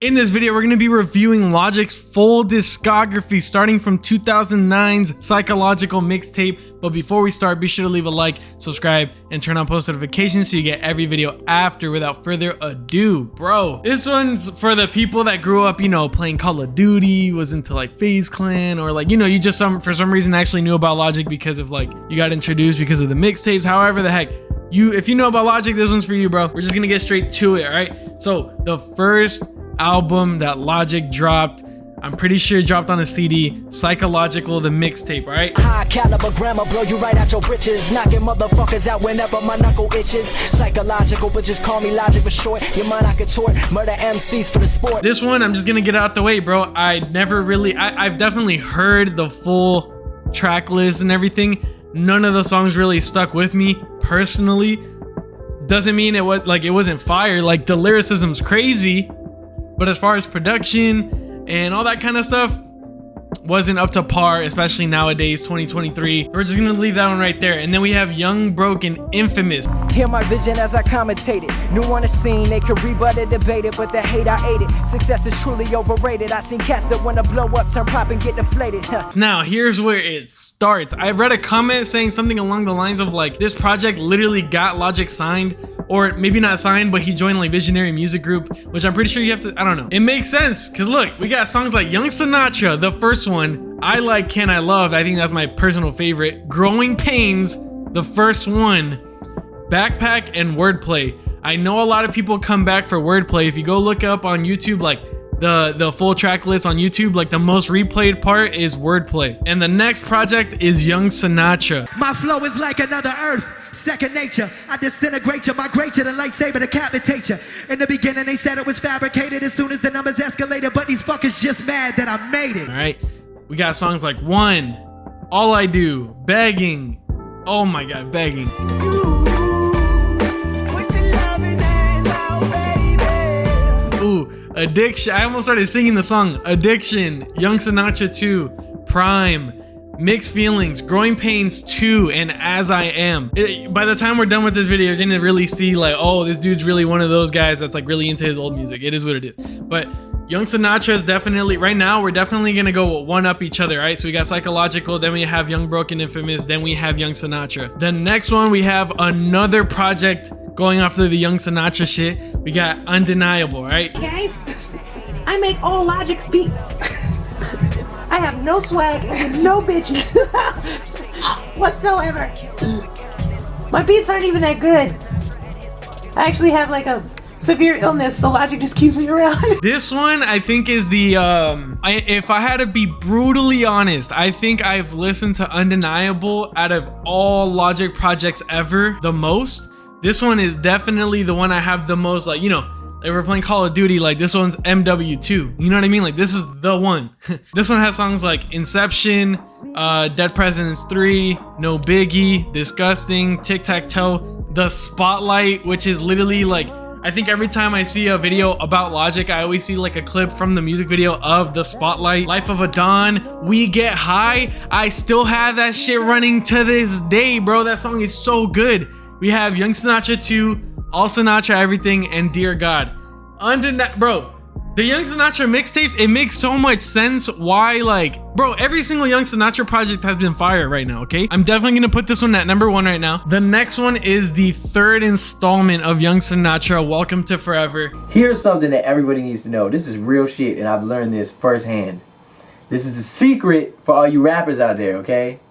In this video, we're going to be reviewing Logic's full discography starting from 2009's Psychological mixtape. But before we start, be sure to leave a like, subscribe, and turn on post notifications so you get every video after. Without further ado, bro, this one's for the people that grew up, you know, playing Call of Duty, was into like FaZe Clan, or like, you know, you just for some reason actually knew about Logic because of like, you got introduced because of the mixtapes. However the heck, if you know about Logic, this one's for you, bro. We're just gonna get straight to it, all right? So the first album that Logic dropped, I'm pretty sure it dropped on a CD, Psychological, the mixtape, all right? High caliber grammar, blow you right out your britches, knocking motherfuckers out whenever my knuckle itches. Psychological, but just call me Logic for short. Your mind I contort, murder MCs for the sport. This one, I'm just gonna get out the way, bro. I've definitely heard the full track list and everything. None of the songs really stuck with me personally. Doesn't mean it wasn't fire. Like, the lyricism's crazy, but as far as production and all that kind of stuff, wasn't up to par, especially nowadays, 2023. So we're just gonna leave that one right there. And then we have Young, Broke, and Infamous. Hear my vision as I commentated. New on the scene, they could rebut it, debate it, but the hate I ate it. Success is truly overrated. I seen cats that wanna blow up, turn pop and get deflated. Now, here's where it starts. I read a comment saying something along the lines of like, this project literally got Logic signed, or maybe not signed, but he joined like Visionary Music Group, which I'm pretty sure you have to, I don't know. It makes sense, cause look, we got songs like Young Sinatra, the first one, I Like, Can I Love, I think that's my personal favorite. Growing Pains, the first one, Backpack, and Wordplay. I know a lot of people come back for Wordplay. If you go look up on YouTube, like the full track list on YouTube, like the most replayed part is Wordplay. And the next project is Young Sinatra. My flow is like another earth. Second nature, I disintegrate you, migrate you, the lightsaber decapitate you. In the beginning, they said it was fabricated as soon as the numbers escalated, but these fuckers just mad that I made it. All right, we got songs like One, All I Do, Begging. Oh my God, Begging. Ooh, Addiction. I almost started singing the song. Addiction, Young Sinatra 2, Prime, Mixed Feelings, Growing Pains 2, and As I Am. By the time we're done with this video, you're gonna really see like, oh, this dude's really one of those guys that's like really into his old music. It is what it is. But Young Sinatra is definitely, right now, we're definitely gonna go one up each other, right? So we got Psychological, then we have Young, Broke, and Infamous, then we have Young Sinatra. The next one, we have another project going after the Young Sinatra shit. We got Undeniable, right? Guys, I make all Logic's beats. I have no swag and no bitches whatsoever. My beats aren't even that good. I actually have like a severe illness, so Logic just keeps me around. This one, I think, is the, if I had to be brutally honest, I think I've listened to Undeniable out of all Logic projects ever the most. This one is definitely the one I have the most, like, you know, if we're playing Call of Duty, like this one's MW2. You know what I mean? Like, this is the one. This one has songs like Inception, Dead Presidents 3, No Biggie, Disgusting, Tic Tac Toe, The Spotlight, which is literally like, I think every time I see a video about Logic, I always see like a clip from the music video of The Spotlight. Life of a Don, We Get High. I still have that shit running to this day, bro. That song is so good. We have Young Sinatra 2, All Sinatra Everything, and Dear God. Bro, the Young Sinatra mixtapes, it makes so much sense why, like, bro, every single Young Sinatra project has been fire right now, okay? I'm definitely gonna put this one at number 1 right now. The next one is the third installment of Young Sinatra, Welcome to Forever. Here's something that everybody needs to know. This is real shit, and I've learned this firsthand. This is a secret for all you rappers out there, okay?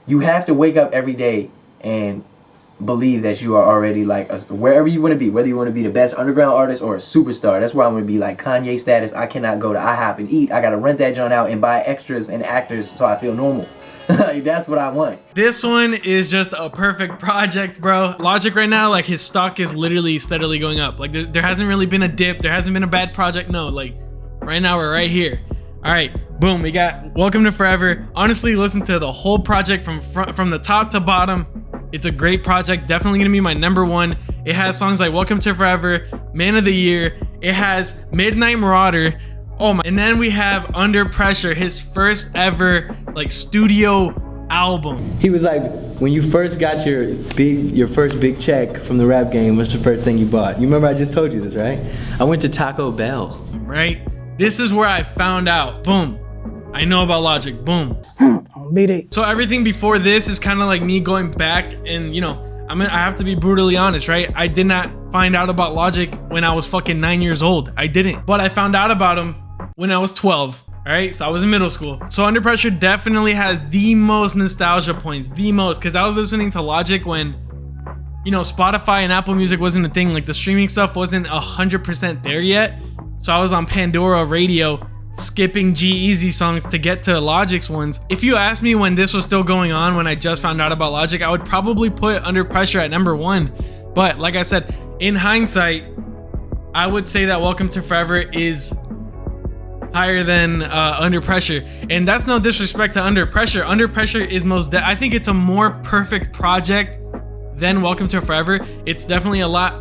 You have to wake up every day and believe that you are already like wherever you want to be, whether you want to be the best underground artist or a superstar. That's where I'm going to be like Kanye status. I cannot go to IHOP and eat. I got to rent that joint out and buy extras and actors so I feel normal. Like, that's what I want. This one is just a perfect project, bro. Logic right now, like, his stock is literally steadily going up. Like, there hasn't really been a dip. There hasn't been a bad project. No, like, right now we're right here. All right, boom, we got Welcome to Forever. Honestly, listen to the whole project from the top to bottom. It's a great project, definitely gonna be my number 1. It has songs like Welcome to Forever, Man of the Year. It has Midnight Marauder. Oh my, and then we have Under Pressure, his first ever like studio album. He was like, when you first got your first big check from the rap game, what's the first thing you bought? You remember I just told you this, right? I went to Taco Bell. Boom, right? This is where I found out. Boom. I know about Logic. Boom. So everything before this is kind of like me going back and, you know, I have to be brutally honest, right? I did not find out about Logic when I was fucking 9 years old. I didn't. But I found out about him when I was 12. All right, so I was in middle school. So Under Pressure definitely has the most nostalgia points, the most, because I was listening to Logic when, you know, Spotify and Apple Music wasn't a thing. Like the streaming stuff wasn't 100% there yet. So I was on Pandora radio, skipping G-Eazy songs to get to Logic's ones. If you asked me when this was still going on, when I just found out about Logic, I would probably put Under Pressure at #1. But like I said, in hindsight, I would say that Welcome to Forever is higher than Under Pressure, and that's no disrespect to Under Pressure. Under Pressure is I think it's a more perfect project than Welcome to Forever. It's definitely a lot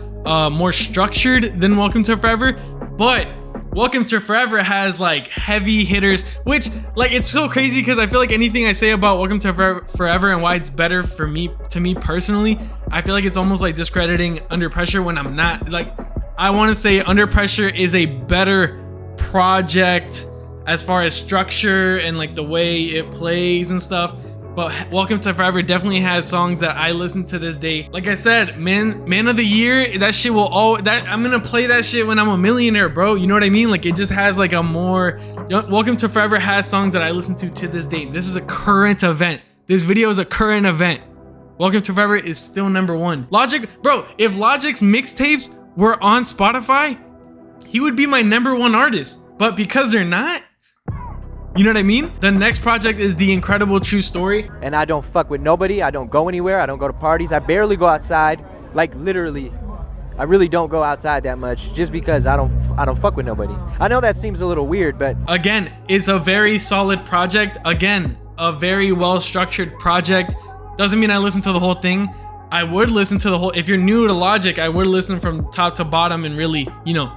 more structured than Welcome to Forever, but Welcome to Forever has like heavy hitters, which like it's so crazy because I feel like anything I say about Welcome to Forever and why it's better for me, to me personally, I feel like it's almost like discrediting Under Pressure when I'm not. Like, I want to say Under Pressure is a better project as far as structure and like the way it plays and stuff, but Welcome to Forever definitely has songs that I listen to this day. Like I said, man of the year, that shit will I'm gonna play that shit when I'm a millionaire, bro. You know what I mean? Like it just has like a more, Welcome to Forever has songs that I listen to this day. This is a current event. This video is a current event. Welcome to Forever is still #1. Logic, bro, if Logic's mixtapes were on Spotify, he would be my #1 artist, but because they're not, you know what I mean? The next project is The Incredible True Story. And I don't fuck with nobody. I don't go anywhere. I don't go to parties. I barely go outside. Like literally, I really don't go outside that much just because I don't fuck with nobody. I know that seems a little weird, but again, it's a very solid project. Again, a very well-structured project. Doesn't mean I listen to the whole thing. I would listen to the whole, if you're new to Logic, I would listen from top to bottom and really, you know,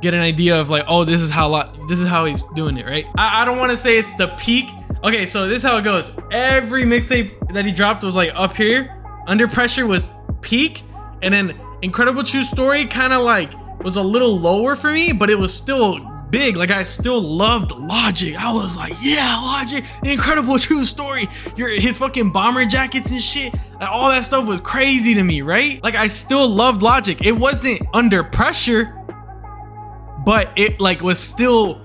get an idea of like, oh, this is how he's doing it, right? I don't want to say it's the peak. Okay, so this is how it goes. Every mixtape that he dropped was like up here. Under Pressure was peak, and then Incredible True Story kind of like was a little lower for me, but it was still big. Like I still loved Logic. I was like, yeah, Logic, The Incredible True Story. His fucking bomber jackets and shit. Like, all that stuff was crazy to me, right? Like I still loved Logic. It wasn't Under Pressure, but it like was still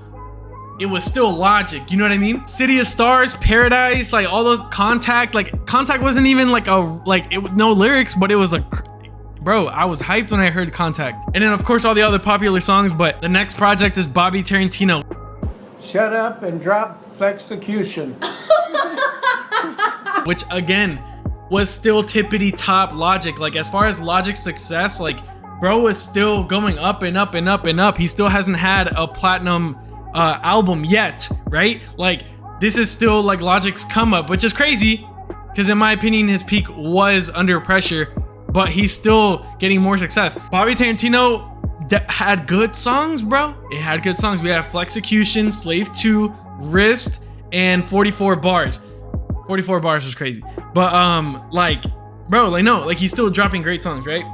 Logic, you know what I mean? City of Stars, Paradise, like all those, Contact wasn't even like no lyrics, but it was like, bro, I was hyped when I heard Contact. And then of course all the other popular songs, but the next project is Bobby Tarantino. Shut up and drop Flexecution. Which again was still tippity top Logic. Like as far as Logic's success, like bro was still going up and up and up and up. He still hasn't had a platinum album yet, right? Like this is still like Logic's come up, which is crazy because in my opinion his peak was Under Pressure, but he's still getting more success. Bobby Tarantino had good songs, bro. It had good songs. We had Flexecution, Slave 2, Wrist, and 44 Bars. 44 Bars was crazy, but like bro, like no, like he's still dropping great songs, right?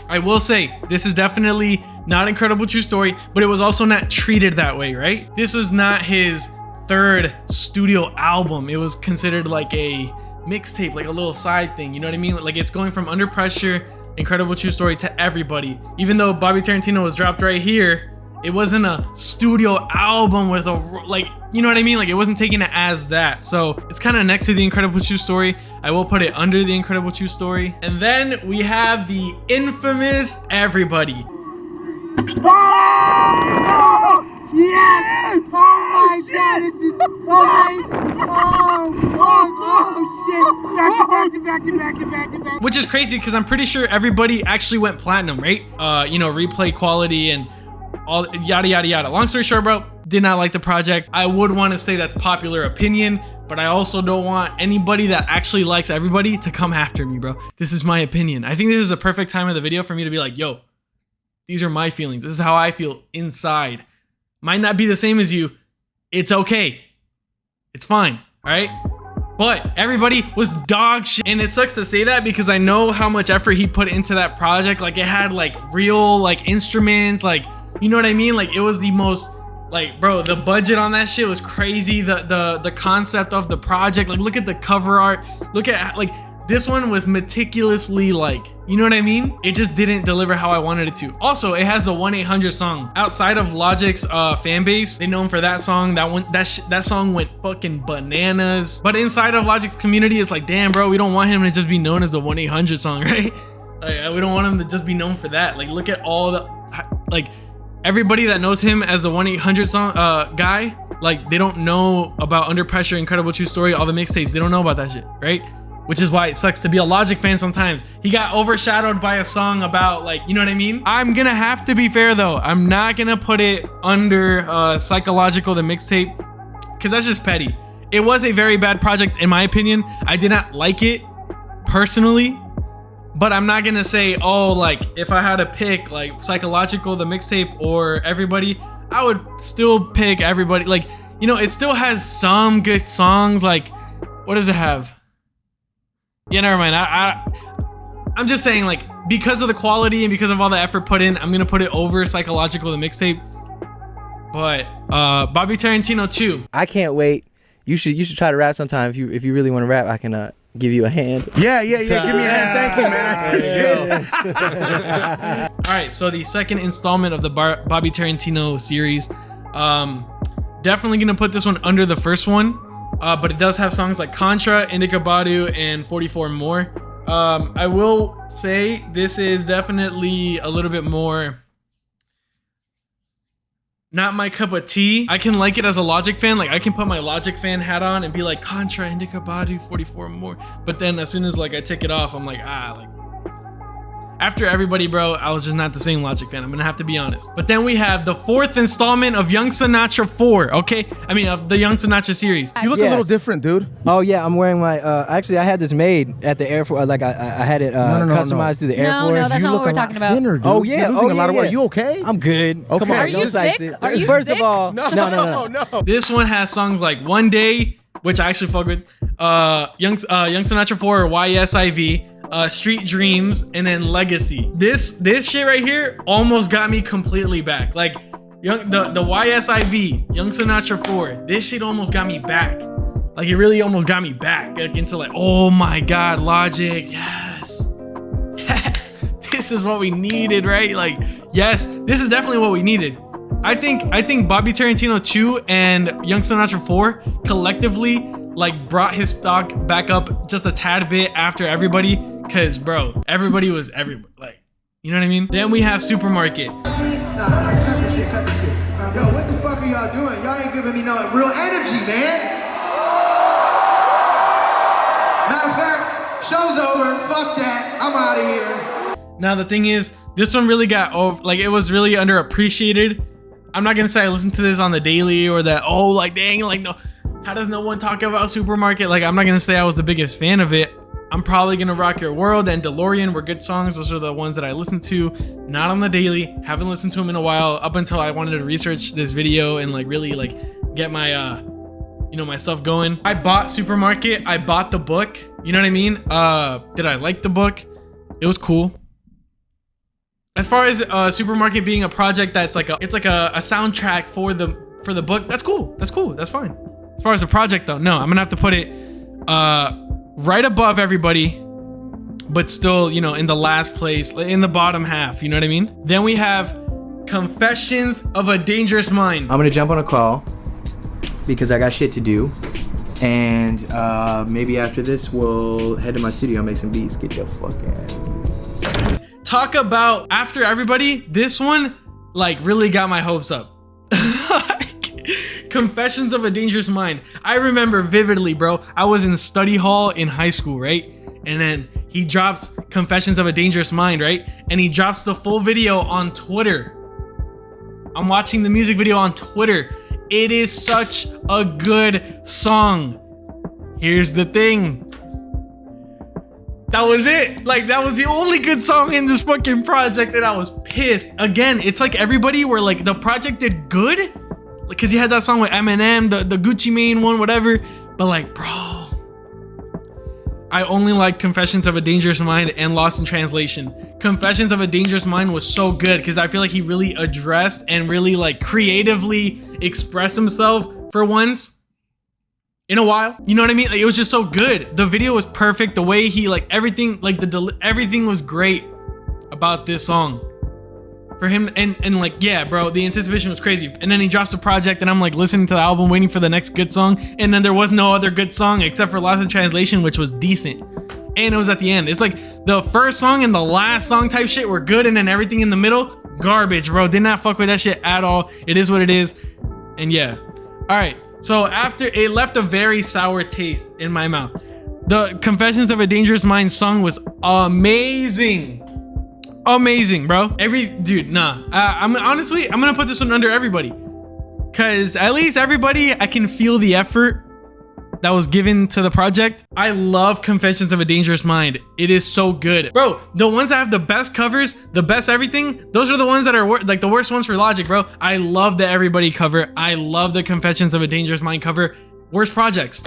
I will say this is definitely not Incredible True Story, but it was also not treated that way, right? This was not his third studio album. It was considered like a mixtape, like a little side thing, you know what I mean? Like it's going from Under Pressure, Incredible True Story to everybody. Even though Bobby Tarantino was dropped right here, it wasn't a studio album with a, like, you know what I mean? Like it wasn't taken as that. So it's kind of next to The Incredible True Story. I will put it under The Incredible True Story. And then we have the infamous Everybody. Oh, yes! Oh my god, this is amazing! Oh shit! Back to back. Which is crazy because I'm pretty sure Everybody actually went platinum, right? You know, replay quality and all yada yada yada. Long story short, bro, did not like the project. I would want to say that's popular opinion, but I also don't want anybody that actually likes Everybody to come after me, bro. This is my opinion. I think this is a perfect time of the video for me to be like, yo, these are my feelings. This is how I feel inside. Might not be the same as you. It's okay. It's fine, all right? But Everybody was dog shit. And it sucks to say that because I know how much effort he put into that project. Like it had like real like instruments, like You know what I mean? Like, it was the most, like, bro, the budget on that shit was crazy. The concept of the project, like, look at the cover art. Look at, like, this one was meticulously, like, you know what I mean? It just didn't deliver how I wanted it to. Also, it has a 1-800 song. Outside of Logic's fan base, they know him for that song. That song went fucking bananas. But inside of Logic's community, it's like, damn, bro, we don't want him to just be known as the 1-800 song, right? Like, we don't want him to just be known for that. Like, look at all the, like, everybody that knows him as a 1-800 song guy, like, they don't know about Under Pressure, Incredible True Story, all the mixtapes. They don't know about that shit, right? Which is why it sucks to be a Logic fan sometimes. He got overshadowed by a song about, like, you know what I mean? I'm gonna have to be fair though. I'm not gonna put it under Psychological, the mixtape, because that's just petty. It was a very bad project in my opinion. I did not like it personally, but I'm not gonna say, oh, like, if I had to pick like Psychological, the mixtape, or Everybody, I would still pick Everybody. Like, you know, it still has some good songs. Like, what does it have? Yeah, never mind. I'm just saying, like, because of the quality and because of all the effort put in, I'm gonna put it over Psychological, the mixtape. But Bobby Tarantino 2. I can't wait. You should try to rap sometime. If you really want to rap, I can give you a hand. Yeah. Give me a hand. Thank you, man. I appreciate it. All right, so the second installment of the Bobby Tarantino series. Definitely gonna put this one under the first one. But it does have songs like Contra, Indica Badu, and 44 More. I will say this is definitely a little bit more not my cup of tea. I can like it as a Logic fan. Like, I can put my Logic fan hat on and be like, Contra, Indica Badu, 44 More. But then as soon as, like, I take it off, I'm like, like, after Everybody, bro, I was just not the same Logic fan. I'm gonna have to be honest. But then we have the fourth installment of Young Sinatra 4, okay? I mean, of the Young Sinatra series. You look a little different, dude. Oh yeah, I'm wearing my. Actually, I had this made at the Air Force. Like I had it customized through the Air Force. No, that's not what we're talking about. Thinner, dude. Oh yeah, You're losing a lot of weight. You okay? I'm good. Okay. Come on, Are you sick? Are you First sick? of all, No. This one has songs like One Day, which I actually fuck with, Young Sinatra 4, or YSIV, Street Dreams, and then Legacy. This shit right here almost got me completely back. Like, the YSIV, Young Sinatra 4, this shit almost got me back. Like, it really almost got me back, like, into like, oh my god, Logic, yes, this is what we needed, right? Like, yes, this is definitely what we needed. I think Bobby Tarantino 2 and Young Sinatra 4 collectively, like, brought his stock back up just a tad bit after Everybody, cause bro, Everybody was everybody, like, you know what I mean? Then we have Supermarket. Cut this shit. Yo, what the fuck are y'all doing? Y'all ain't giving me no real energy, man. Matter of fact, show's over. Fuck that. I'm out of here. Now the thing is, this one really got over, like, it was really underappreciated. I'm not gonna say I listened to this on the daily or that, oh, like, dang, like, no, how does no one talk about Supermarket? Like, I'm not gonna say I was the biggest fan of it. I'm probably gonna Rock Your World and DeLorean were good songs. Those are the ones that I listened to, not on the daily. Haven't listened to them in a while, up until I wanted to research this video and, like, really, like, get my you know, my stuff going. I bought Supermarket. I bought the book. You know what I mean? Did I like the book? It was cool. As far as Supermarket being a project that's like a soundtrack for the book, that's cool. That's fine. As far as a project though, no, I'm gonna have to put it right above Everybody, but still, you know, in the last place, in the bottom half, you know what I mean? Then we have Confessions of a Dangerous Mind. I'm gonna jump on a call because I got shit to do, and maybe after this we'll head to my studio and make some beats. Get your fuck out. Talk about after Everybody, this one, like, really got my hopes up. Confessions of a Dangerous Mind. I remember vividly, bro. I was in study hall in high school, right? And then he drops Confessions of a Dangerous Mind, right? And he drops the full video on Twitter. I'm watching the music video on Twitter. It is such a good song. Here's the thing. That was it. Like, that was the only good song in this fucking project, and I was pissed. Again, it's like Everybody where, like, the project did good, because he had that song with Eminem, the Gucci Mane one, whatever. But, like, bro, I only like Confessions of a Dangerous Mind and Lost in Translation. Confessions of a Dangerous Mind was so good because I feel like he really addressed and really like creatively expressed himself for once in a while. You know what I mean? Like, it was just so good. The video was perfect. The way he like everything, like everything was great about this song for him. And like, yeah, bro, the anticipation was crazy. And then he drops the project and I'm like listening to the album, waiting for the next good song. And then there was no other good song except for Lost in Translation, which was decent. And it was at the end. It's like the first song and the last song type shit were good. And then everything in the middle, garbage, bro. Did not fuck with that shit at all. It is what it is. And yeah. All right. So after it left a very sour taste in my mouth. The Confessions of a Dangerous Mind song was amazing. Amazing, bro. I'm gonna put this one under everybody, cause at least everybody, I can feel the effort that was given to the project. I love Confessions of a Dangerous Mind. It is so good, bro. The ones that have the best covers, the best everything, those are the ones that are like the worst ones for Logic, bro. I love the Everybody cover. I love the Confessions of a Dangerous Mind cover. Worst projects.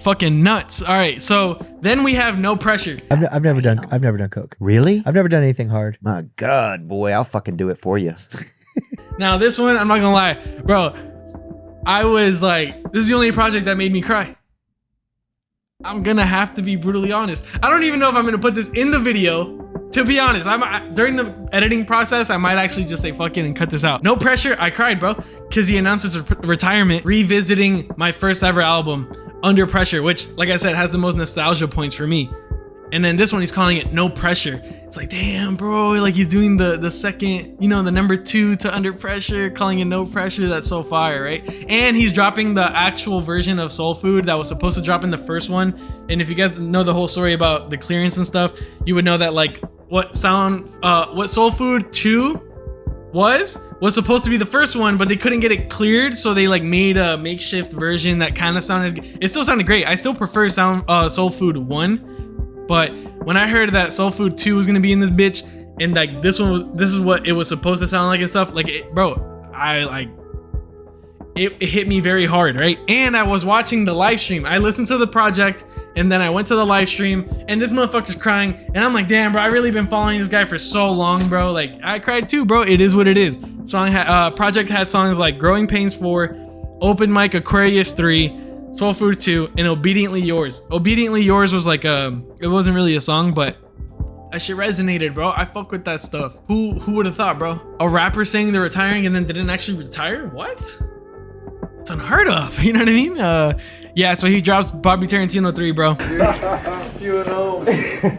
Fucking nuts. All right, so then we have No Pressure. I've never done coke. Really? I've never done anything hard. My God, boy, I'll fucking do it for you. Now this one, I'm not gonna lie, bro. I was like, this is the only project that made me cry. I'm gonna have to be brutally honest. I don't even know if I'm gonna put this in the video. To be honest, during the editing process, I might actually just say fuck it and cut this out. No Pressure, I cried, bro, because he announced his retirement, revisiting my first ever album, Under Pressure, which, like I said, has the most nostalgia points for me. And then this one, he's calling it No Pressure. It's like, damn, bro, like he's doing the second, you know, the number 2 to Under Pressure, calling it No Pressure. That's so fire, right? And he's dropping the actual version of Soul Food that was supposed to drop in the first one. And if you guys know the whole story about the clearance and stuff, you would know that like what Soul Food 2 was supposed to be the first one, but they couldn't get it cleared, so they like made a makeshift version that kind of sounded, it still sounded great. I still prefer Soul Food 1. But when I heard that Soul Food 2 was gonna be in this bitch, and like this is what it was supposed to sound like and stuff, like it hit me very hard, right? And I was watching the live stream. I listened to the project, and then I went to the live stream, and this motherfucker's crying, and I'm like, damn, bro, I really been following this guy for so long, bro. Like, I cried too, bro. It is what it is. Project had songs like Growing Pains 4, Open Mic Aquarius 3, Soul Food 2, and Obediently Yours. Obediently Yours was like it wasn't really a song, but that shit resonated, bro. I fuck with that stuff. Who would have thought, bro? A rapper saying they're retiring and then didn't actually retire? What? It's unheard of. You know what I mean? Yeah, so he drops Bobby Tarantino 3, bro. You know. You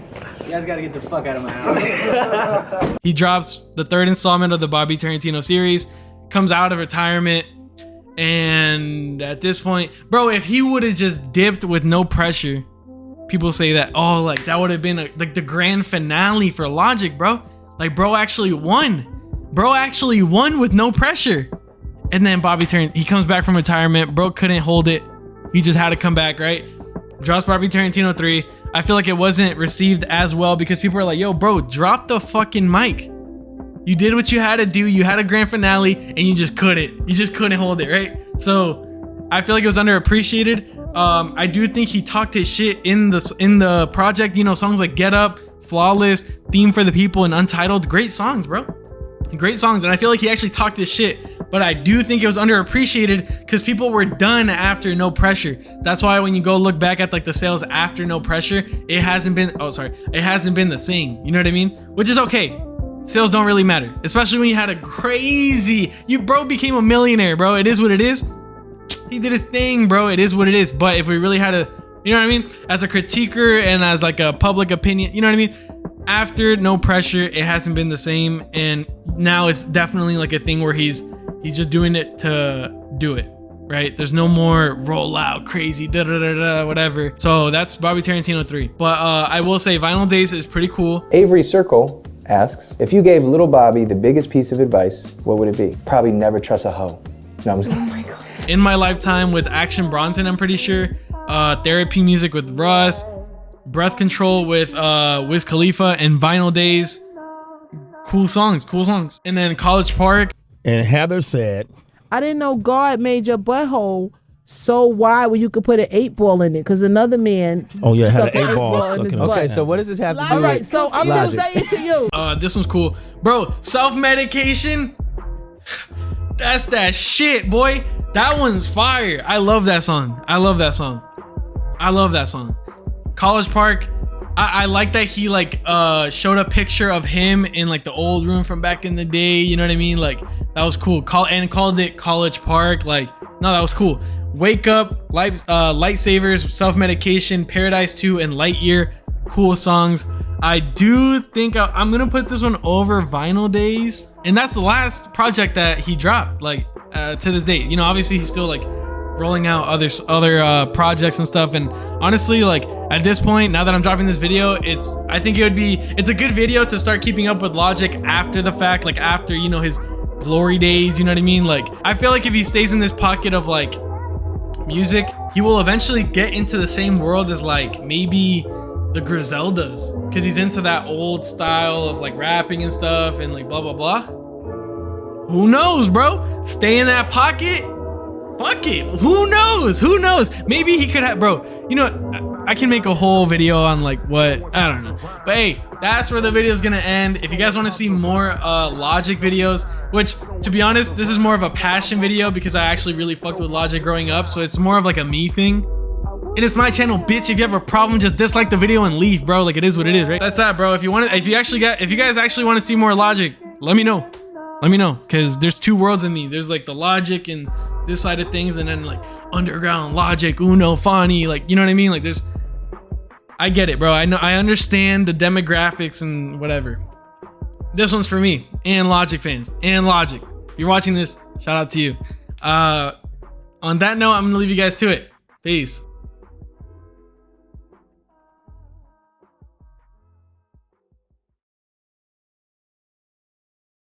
guys gotta get the fuck out of my house. He drops the 3rd installment of the Bobby Tarantino series, comes out of retirement. And at this point, bro, if he would have just dipped with No Pressure, people say that, oh, like that would have been like the grand finale for Logic, bro. Like, bro actually won. Bro actually won with No Pressure. And then Bobby Tarantino, he comes back from retirement. Bro couldn't hold it. He just had to come back, right? Drops Bobby Tarantino 3. I feel like it wasn't received as well because people are like, yo, bro, drop the fucking mic. You did what you had to do. You had a grand finale and you just couldn't. You just couldn't hold it, right? So I feel like it was underappreciated. I do think he talked his shit in the project. You know, songs like Get Up, Flawless, Theme for the People, and Untitled. Great songs, bro. Great songs. And I feel like he actually talked his shit. But I do think it was underappreciated because people were done after No Pressure. That's why when you go look back at like the sales after No Pressure, it hasn't been the same. You know what I mean? Which is okay. Sales don't really matter, especially when you had a crazy, bro became a millionaire, bro. It is what it is. He did his thing, bro. It is what it is. But if we really had you know what I mean? As a critiquer and as like a public opinion, you know what I mean? After No Pressure, it hasn't been the same. And now it's definitely like a thing where he's just doing it to do it, right? There's no more roll out crazy, whatever. So that's Bobby Tarantino 3. But I will say Vinyl Days is pretty cool. Avery Circle asks, if you gave little Bobby the biggest piece of advice, what would it be? Probably never trust a hoe. No, I'm just kidding. Oh my God. In My Lifetime with Action Bronson, I'm pretty sure. Therapy Music with Russ. Breath Control with Wiz Khalifa and Vinyl Days. Cool songs. And then College Park. And Heather said, I didn't know God made your butthole so wide where you could put an 8-ball in it, because another man. Oh yeah, had stuck an 8-ball in stuck his in butt. Okay, so what does this have to do All right, with so I'm just saying to you. This one's cool. Bro, self-medication, that's that shit, boy. That one's fire. I love that song. I love that song. I love that song. College Park, I like that he like showed a picture of him in like the old room from back in the day, you know what I mean? Like that was cool. And called it College Park. Like, no, that was cool. Wake Up, Lightsavers, Self-Medication, Paradise 2, and Lightyear. Cool songs. I do think I'm gonna put this one over Vinyl Days, and that's the last project that he dropped, like to this date. You know, obviously he's still like rolling out other projects and stuff, and honestly, like at this point, now that I'm dropping this video, I think it's a good video to start keeping up with Logic after the fact, like after, you know, his glory days, you know what I mean? Like I feel like if he stays in this pocket of like music, he will eventually get into the same world as like maybe the Griseldas, because he's into that old style of like rapping and stuff and like blah blah blah. Who knows, bro? Stay in that pocket. Fuck it. Who knows? Who knows? Maybe he could have, bro. You know, I can make a whole video on like what, I don't know. But hey, that's where the video is gonna end. If you guys want to see more Logic videos, which to be honest, this is more of a passion video because I actually really fucked with Logic growing up, so it's more of like a me thing. It is my channel, bitch. If you have a problem, just dislike the video and leave, bro. Like it is what it is, right? That's that, bro. If you guys actually want to see more Logic, let me know. Let me know, because there's two worlds in me. There's like the Logic and this side of things, and then like underground Logic, Uno, Fani, like, you know what I mean? Like I get it, bro. I know, I understand the demographics and whatever. This one's for me and Logic fans and Logic. If you're watching this, shout out to you. On that note, I'm gonna leave you guys to it. Peace.